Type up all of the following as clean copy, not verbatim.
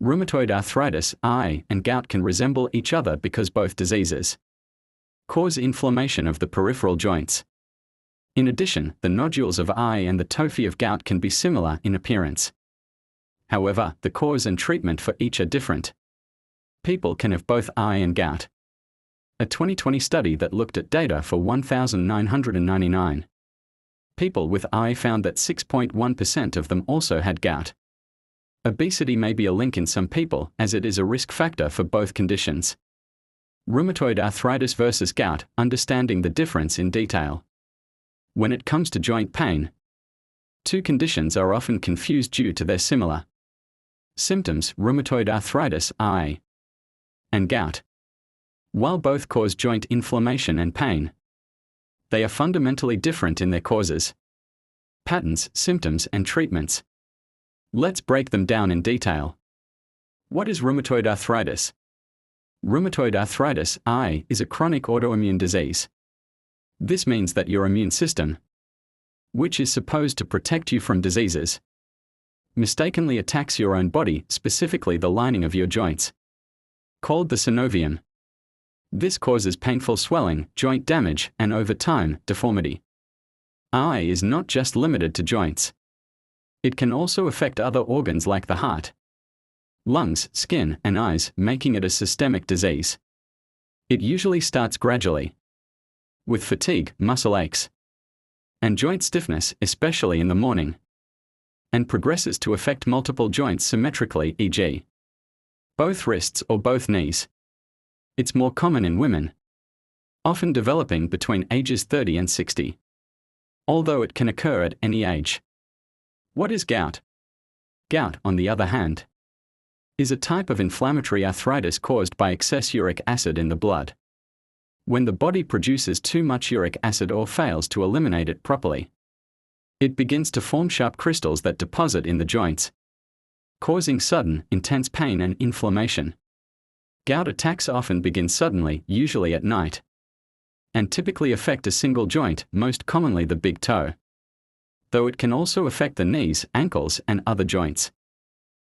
Rheumatoid arthritis, RA, and gout can resemble each other because both diseases cause inflammation of the peripheral joints. In addition, the nodules of RA and the tophi of gout can be similar in appearance. However, the cause and treatment for each are different. People can have both RA and gout. A 2020 study that looked at data for 1,999 people with RA found that 6.1% of them also had gout. Obesity may be a link in some people, as it is a risk factor for both conditions. Rheumatoid arthritis versus gout, understanding the difference in detail. When it comes to joint pain, two conditions are often confused due to their similar symptoms: rheumatoid arthritis, RA, and gout. While both cause joint inflammation and pain, they are fundamentally different in their causes, patterns, symptoms, and treatments. Let's break them down in detail. What is rheumatoid arthritis? Rheumatoid arthritis, RA, is a chronic autoimmune disease. This means that your immune system, which is supposed to protect you from diseases, mistakenly attacks your own body, specifically the lining of your joints, called the synovium. This causes painful swelling, joint damage, and over time, deformity. RA is not just limited to joints. It can also affect other organs like the heart, lungs, skin, and eyes, making it a systemic disease. It usually starts gradually, with fatigue, muscle aches, and joint stiffness, especially in the morning, and progresses to affect multiple joints symmetrically, e.g., both wrists or both knees. It's more common in women, often developing between ages 30 and 60, although it can occur at any age. What is gout? Gout, on the other hand, is a type of inflammatory arthritis caused by excess uric acid in the blood. When the body produces too much uric acid or fails to eliminate it properly, it begins to form sharp crystals that deposit in the joints, causing sudden, intense pain and inflammation. Gout attacks often begin suddenly, usually at night, and typically affect a single joint, most commonly the big toe, though it can also affect the knees, ankles, and other joints.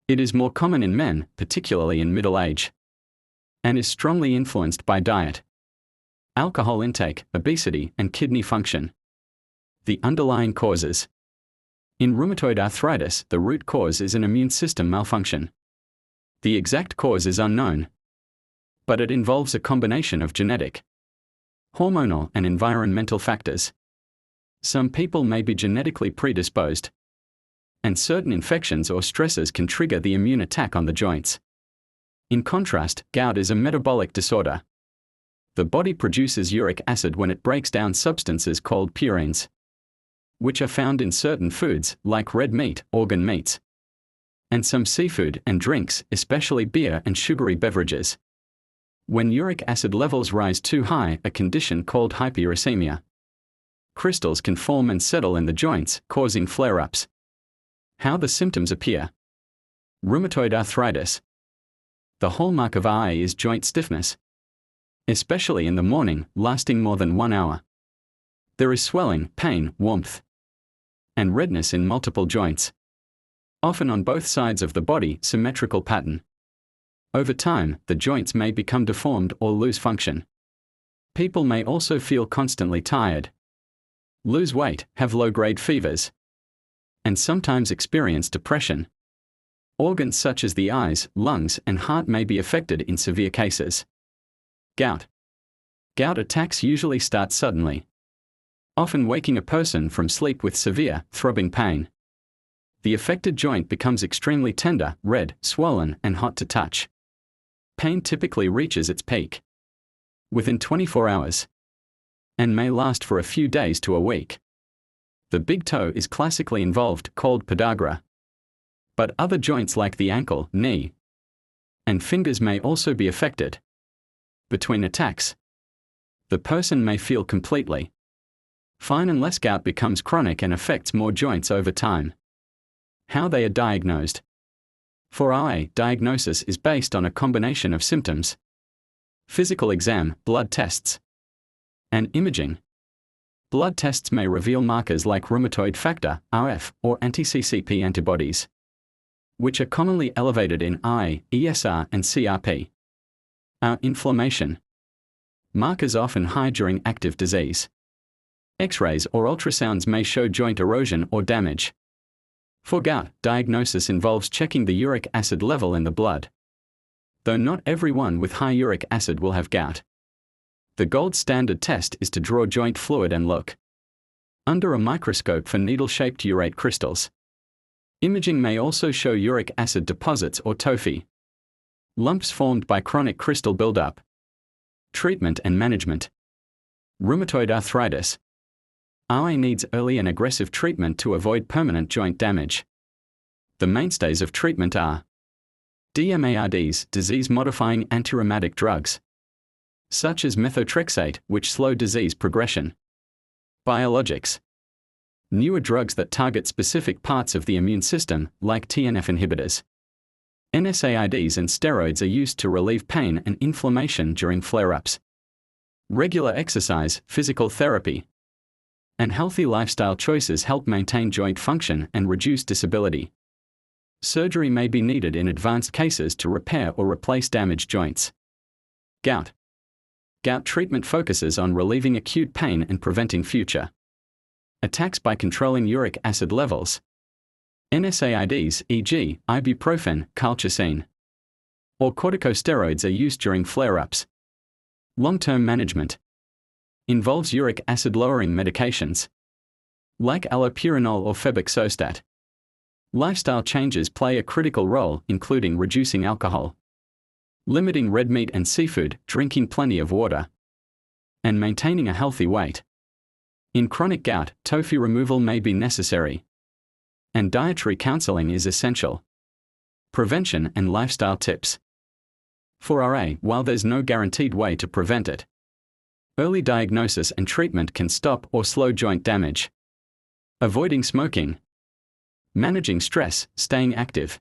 It is more common in men, particularly in middle age, and is strongly influenced by diet, alcohol intake, obesity, and kidney function. The underlying causes. In rheumatoid arthritis, the root cause is an immune system malfunction. The exact cause is unknown, but it involves a combination of genetic, hormonal, and environmental factors. Some people may be genetically predisposed, and certain infections or stresses can trigger the immune attack on the joints. In contrast, gout is a metabolic disorder. The body produces uric acid when it breaks down substances called purines, which are found in certain foods, like red meat, organ meats, and some seafood and drinks, especially beer and sugary beverages. When uric acid levels rise too high, a condition called hyperuricemia, crystals can form and settle in the joints, causing flare-ups. How the symptoms appear. Rheumatoid arthritis. The hallmark of RA is joint stiffness, especially in the morning, lasting more than 1 hour. There is swelling, pain, warmth, and redness in multiple joints, often on both sides of the body, symmetrical pattern. Over time, the joints may become deformed or lose function. People may also feel constantly tired, lose weight, have low-grade fevers, and sometimes experience depression. Organs such as the eyes, lungs, and heart may be affected in severe cases. Gout. Gout attacks usually start suddenly, often waking a person from sleep with severe, throbbing pain. The affected joint becomes extremely tender, red, swollen, and hot to touch. Pain typically reaches its peak within 24 hours and may last for a few days to a week. The big toe is classically involved, called podagra, but other joints like the ankle, knee, and fingers may also be affected. Between attacks, the person may feel completely fine unless gout becomes chronic and affects more joints over time. How they are diagnosed. For RA, diagnosis is based on a combination of symptoms, physical exam, blood tests, and imaging. Blood tests may reveal markers like rheumatoid factor, RF, or anti-CCP antibodies. which are commonly elevated in I, ESR, and CRP. Our inflammation. Markers often high during active disease. X-rays or ultrasounds may show joint erosion or damage. For gout, diagnosis involves checking the uric acid level in the blood. Though not everyone with high uric acid will have gout. The gold standard test is to draw joint fluid and look under a microscope for needle-shaped urate crystals. Imaging may also show uric acid deposits or tophi, lumps formed by chronic crystal buildup. Treatment and management. Rheumatoid arthritis. RA needs early and aggressive treatment to avoid permanent joint damage. The mainstays of treatment are DMARDs, disease-modifying antirheumatic drugs, such as methotrexate, which slow disease progression. Biologics. Newer drugs that target specific parts of the immune system, like TNF inhibitors. NSAIDs and steroids are used to relieve pain and inflammation during flare-ups. Regular exercise, physical therapy, and healthy lifestyle choices help maintain joint function and reduce disability. Surgery may be needed in advanced cases to repair or replace damaged joints. Gout. Gout treatment focuses on relieving acute pain and preventing future attacks by controlling uric acid levels. NSAIDs, e.g., ibuprofen, colchicine, or corticosteroids are used during flare-ups. Long-term management involves uric acid-lowering medications, like allopurinol or febuxostat. Lifestyle changes play a critical role, including reducing alcohol, limiting red meat and seafood, drinking plenty of water, and maintaining a healthy weight. In chronic gout, tophi removal may be necessary, and dietary counseling is essential. Prevention and lifestyle tips. For RA, while there's no guaranteed way to prevent it, early diagnosis and treatment can stop or slow joint damage. Avoiding smoking, managing stress, staying active,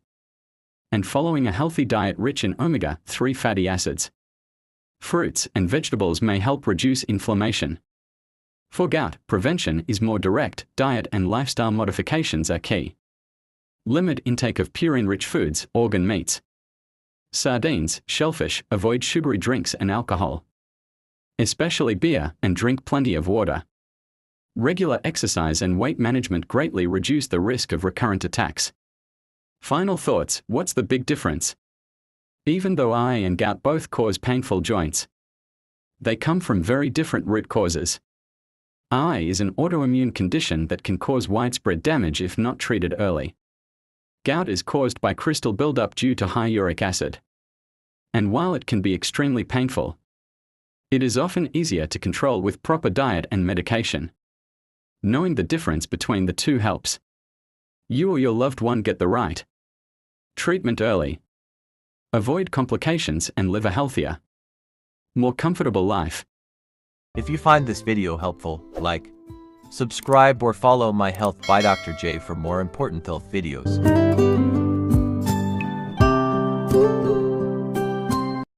and following a healthy diet rich in omega-3 fatty acids. Fruits and vegetables may help reduce inflammation. For gout, prevention is more direct. Diet and lifestyle modifications are key. Limit intake of purine-rich foods, organ meats, sardines, shellfish. Avoid sugary drinks and alcohol, especially beer, and drink plenty of water. Regular exercise and weight management greatly reduce the risk of recurrent attacks. Final thoughts. What's the big difference? Even though RA and gout both cause painful joints, they come from very different root causes. RA is an autoimmune condition that can cause widespread damage if not treated early. Gout is caused by crystal buildup due to high uric acid. And while it can be extremely painful, it is often easier to control with proper diet and medication. Knowing the difference between the two helps you or your loved one get the right treatment early, avoid complications, and live a healthier, more comfortable life. If you find this video helpful, like, subscribe or follow My Health by Dr. J for more important health videos.